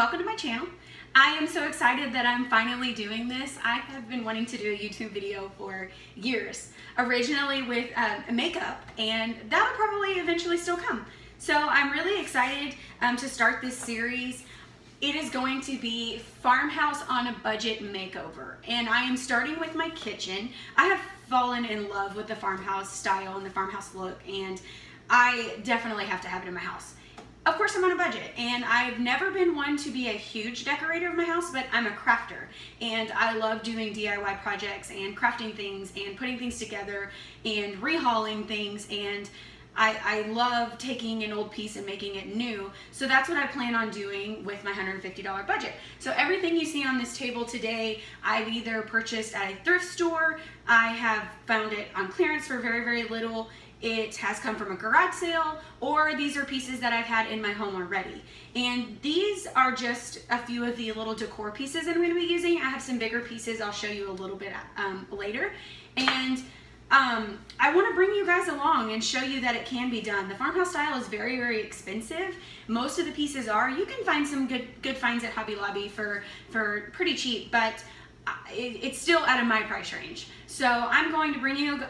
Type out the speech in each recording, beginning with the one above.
welcome to my channel. I am so excited that I'm finally doing this. I have been wanting to do a YouTube video for years, originally with makeup, and that'll probably eventually still come. So I'm really excited to start this series. It is going to be Farmhouse on a Budget Makeover, and I am starting with my kitchen. I have fallen in love with the farmhouse style and the farmhouse look, and I definitely have to have it in my house. Of course, I'm on a budget, and I've never been one to be a huge decorator of my house, but I'm a crafter, and I love doing DIY projects and crafting things and putting things together and rehauling things, and I love taking an old piece and making it new. So that's what I plan on doing with my $150 budget. So everything you see on this table today, I've either purchased at a thrift store, I have found it on clearance for very, very little, it has come from a garage sale, or these are pieces that I've had in my home already. And these are just a few of the little decor pieces that I'm going to be using. I have some bigger pieces I'll show you a little bit later. And I want to bring you guys along and show you that it can be done. The farmhouse style is very, very expensive. Most of the pieces are. You can find some good finds at Hobby Lobby for pretty cheap, but it's still out of my price range. So I'm going to bring you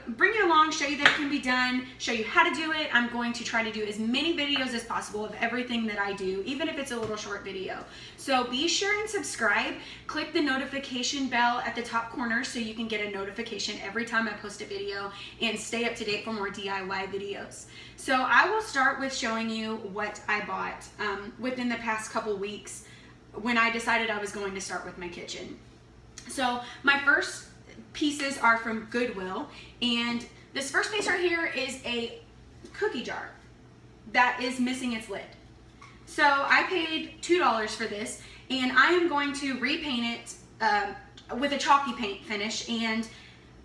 along, show you that it can be done, show you how to do it. I'm going to try to do as many videos as possible of everything that I do, even if it's a little short video. So be sure and subscribe. Click the notification bell at the top corner so you can get a notification every time I post a video, and stay up to date for more DIY videos. So I will start with showing you what I bought within the past couple weeks when I decided I was going to start with my kitchen. So my first pieces are from Goodwill, and this first piece right here is a cookie jar that is missing its lid. So I paid $2 for this, and I am going to repaint it with a chalky paint finish and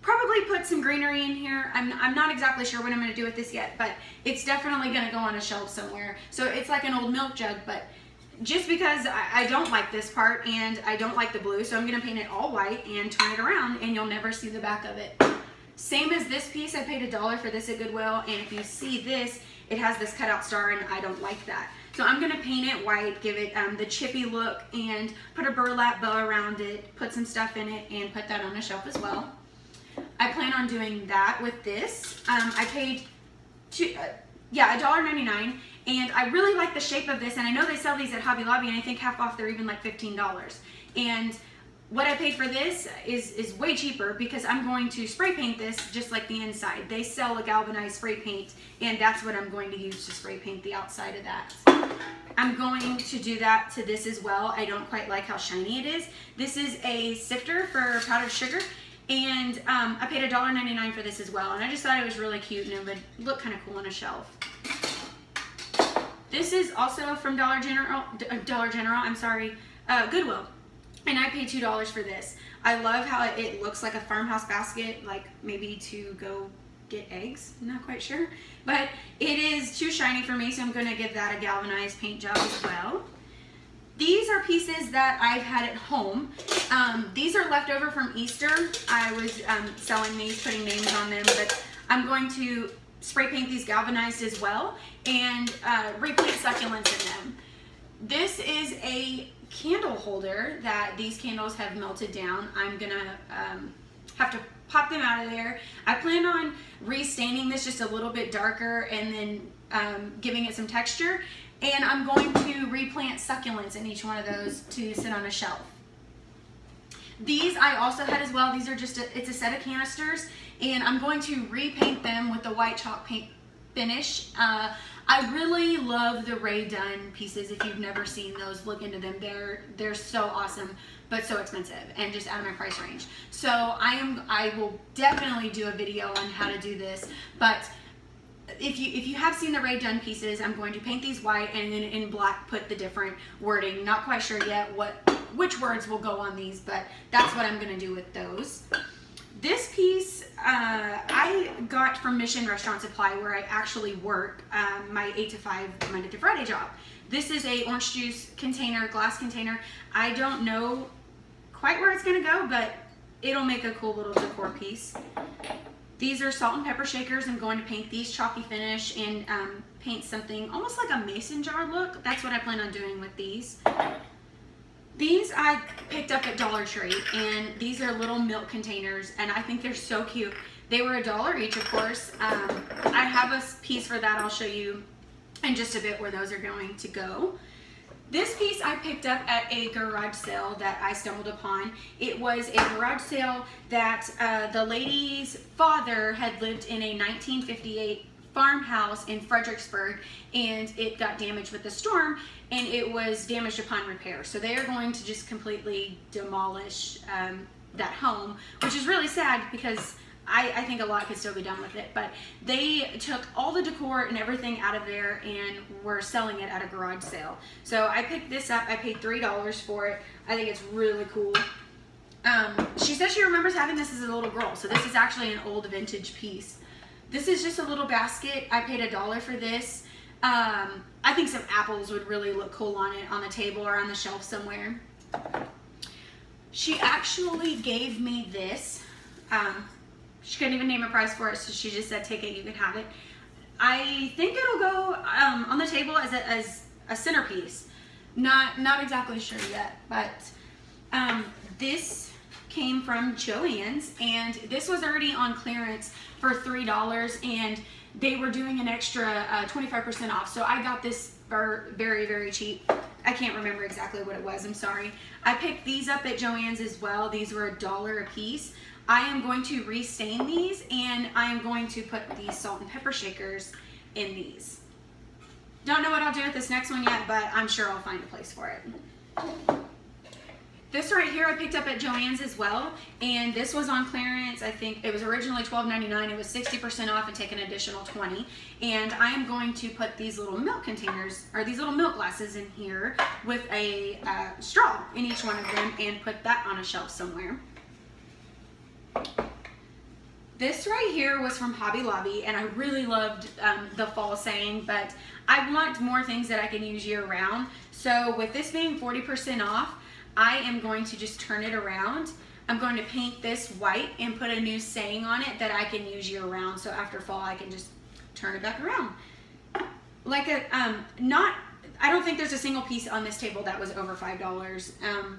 probably put some greenery in here. I'm not exactly sure what I'm going to do with this yet, but it's definitely going to go on a shelf somewhere. So it's like an old milk jug, but just because I don't like this part and I don't like the blue, so I'm going to paint it all white and turn it around, and you'll never see the back of it. Same as this piece, I paid $1 for this at Goodwill, and if you see this, it has this cutout star, and I don't like that. So I'm going to paint it white, give it the chippy look, and put a burlap bow around it, put some stuff in it, and put that on a shelf as well. I plan on doing that with this. I paid $1.99, and I really like the shape of this, and I know they sell these at Hobby Lobby, and I think half off they're even like $15. And what I paid for this is way cheaper because I'm going to spray paint this just like the inside. They sell a galvanized spray paint, and that's what I'm going to use to spray paint the outside of that. I'm going to do that to this as well. I don't quite like how shiny it is. This is a sifter for powdered sugar, and I paid $1.99 for this as well, and I just thought it was really cute and it would look kind of cool on a shelf. This is also from Dollar General, Goodwill, and I paid $2 for this. I love how it looks like a farmhouse basket, like maybe to go get eggs, I'm not quite sure, but it is too shiny for me, so I'm going to give that a galvanized paint job as well. These are pieces that I've had at home. These are left over from Easter. I was selling these, putting names on them, but I'm going to spray paint these galvanized as well and repaint succulents in them. This is a candle holder that these candles have melted down. I'm gonna have to pop them out of there. I plan on restaining this just a little bit darker and then giving it some texture. And I'm going to replant succulents in each one of those to sit on a shelf. These I also had as well. These are just it's a set of canisters, and I'm going to repaint them with the white chalk paint finish. I really love the Ray Dunn pieces. If you've never seen those, look into them. They're so awesome, but so expensive and just out of my price range. So I will definitely do a video on how to do this, but if you have seen the Ray Dunn pieces, I'm going to paint these white and then in black put the different wording. Not quite sure yet which words will go on these, but that's what I'm going to do with those. This piece I got from Mission Restaurant Supply, where I actually work my 8 to 5 Monday through Friday job. This is a orange juice container, glass container. I don't know quite where it's going to go, but it'll make a cool little decor piece. These are salt and pepper shakers. I'm going to paint these chalky finish and paint something almost like a mason jar look. That's what I plan on doing with these. These I picked up at Dollar Tree, and these are little milk containers, and I think they're so cute. They were $1 each, of course. I have a piece for that. I'll show you in just a bit where those are going to go. This piece I picked up at a garage sale that I stumbled upon. It was a garage sale that the lady's father had lived in a 1958 farmhouse in Fredericksburg, and it got damaged with the storm, and it was damaged upon repair. So they are going to just completely demolish that home, which is really sad because I think a lot could still be done with it. But they took all the decor and everything out of there and were selling it at a garage sale. So I picked this up. I paid $3 for it. I think it's really cool. She says she remembers having this as a little girl. So this is actually an old vintage piece. This is just a little basket. I paid $1 for this. I think some apples would really look cool on it, on the table or on the shelf somewhere. She actually gave me this. She couldn't even name a price for it, so she just said, take it, you can have it. I think it'll go on the table as a centerpiece. Not exactly sure yet, but this came from Joann's, and this was already on clearance for $3, and they were doing an extra 25% off. So I got this for very, very cheap. I can't remember exactly what it was, I'm sorry. I picked these up at Joann's as well. These were $1 a piece. I am going to restain these, and I am going to put these salt and pepper shakers in these. Don't know what I'll do with this next one yet, but I'm sure I'll find a place for it. This right here I picked up at Joann's as well, and this was on clearance. I think it was originally $12.99. It was 60% off and take an additional $20. And I am going to put these little milk containers, or these little milk glasses in here with a straw in each one of them, and put that on a shelf somewhere. This right here was from Hobby Lobby, and I really loved the fall saying, but I want more things that I can use year round. So with this being 40% off, I am going to just turn it around. I'm going to paint this white and put a new saying on it that I can use year round. So after fall, I can just turn it back around. Like I don't think there's a single piece on this table that was over $5.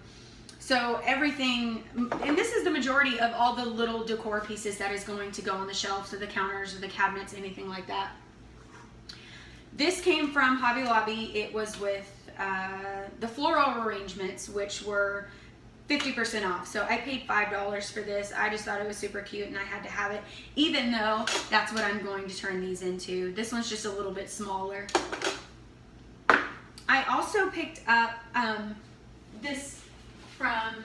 So everything, and this is the majority of all the little decor pieces that is going to go on the shelves or the counters or the cabinets, anything like that. This came from Hobby Lobby. It was with the floral arrangements, which were 50% off. So I paid $5 for this. I just thought it was super cute and I had to have it, even though that's what I'm going to turn these into. This one's just a little bit smaller. I also picked up this from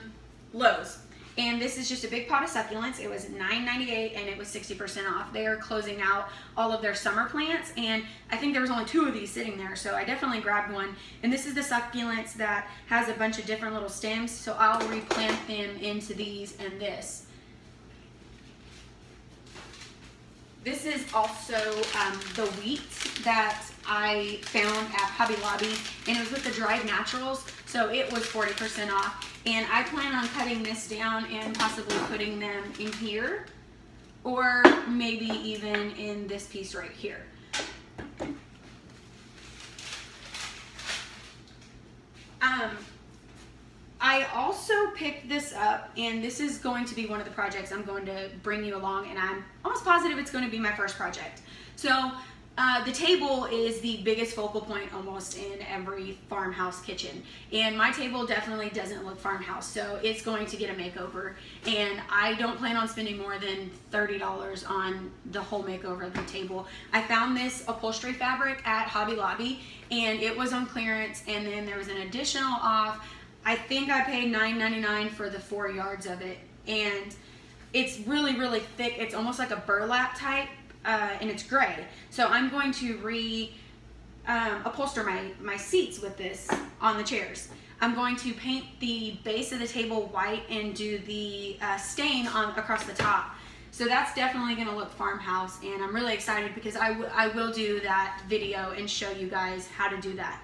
Lowe's, and this is just a big pot of succulents. It was $9.98 and it was 60% off. They are closing out all of their summer plants, and I think there was only 2 of these sitting there, so I definitely grabbed one. And this is the succulents that has a bunch of different little stems, so I'll replant them into these and this. This is also the wheat that I found at Hobby Lobby, and it was with the dried naturals, so it was 40% off. And I plan on cutting this down and possibly putting them in here, or maybe even in this piece right here. I also picked this up, and this is going to be one of the projects I'm going to bring you along, and I'm almost positive it's going to be my first project. So the table is the biggest focal point almost in every farmhouse kitchen, and my table definitely doesn't look farmhouse, so it's going to get a makeover, and I don't plan on spending more than $30 on the whole makeover of the table. I found this upholstery fabric at Hobby Lobby, and it was on clearance, and then there was an additional off. I think I paid $9.99 for the 4 yards of it, and it's really, really thick. It's almost like a burlap type, and it's gray. So I'm going to upholster my seats with this on the chairs. I'm going to paint the base of the table white and do the stain across the top. So that's definitely going to look farmhouse, and I'm really excited because I will do that video and show you guys how to do that.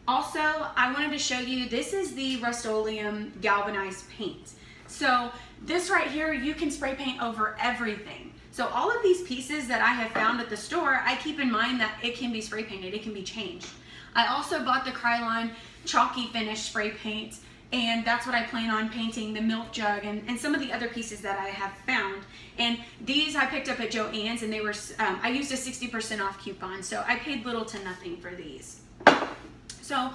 Also, I wanted to show you, this is the Rust-Oleum galvanized paint. So this right here, you can spray paint over everything. So all of these pieces that I have found at the store, I keep in mind that it can be spray painted, it can be changed. I also bought the Krylon chalky finish spray paint, and that's what I plan on painting the milk jug and some of the other pieces that I have found. And these I picked up at Joann's, and they were I used a 60% off coupon, so I paid little to nothing for these. So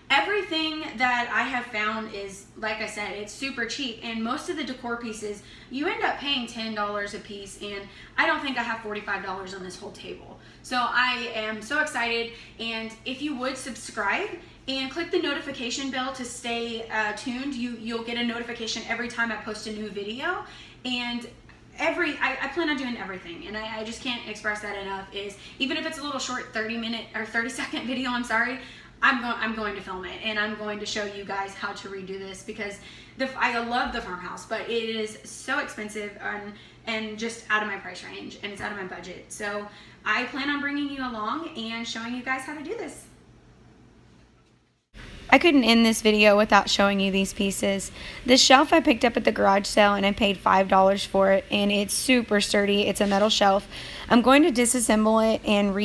everything that I have found is, like I said, it's super cheap, and most of the decor pieces you end up paying $10 a piece, and I don't think I have $45 on this whole table. So I am so excited, and if you would subscribe and click the notification bell to stay tuned, you'll get a notification every time I post a new video. And I plan on doing everything, and I just can't express that enough, is even if it's a little short 30-minute or 30-second video, I'm going to film it, and I'm going to show you guys how to redo this, because I love the Farmhouse, but it is so expensive and just out of my price range, and it's out of my budget. So I plan on bringing you along and showing you guys how to do this. I couldn't end this video without showing you these pieces. This shelf I picked up at the garage sale, and I paid $5 for it, and it's super sturdy. It's a metal shelf. I'm going to disassemble it and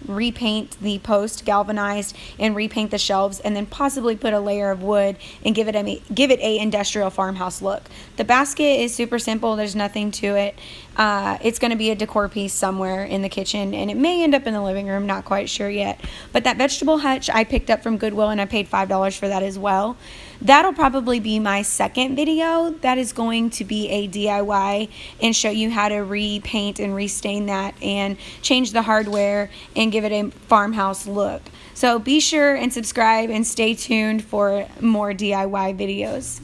repaint the post galvanized and repaint the shelves, and then possibly put a layer of wood and give it a industrial farmhouse look. The basket is super simple. There's nothing to it. It's going to be a decor piece somewhere in the kitchen, and it may end up in the living room, not quite sure yet. But that vegetable hutch I picked up from Goodwill, and I paid $5 for that as well. That'll probably be my second video. That is going to be a DIY and show you how to repaint and restain that and change the hardware and give it a farmhouse look. So be sure and subscribe and stay tuned for more DIY videos.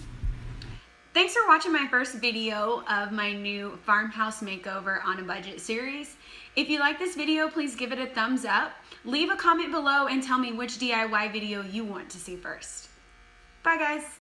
Thanks for watching my first video of my new farmhouse makeover on a budget series. If you like this video, please give it a thumbs up. Leave a comment below and tell me which DIY video you want to see first. Bye guys.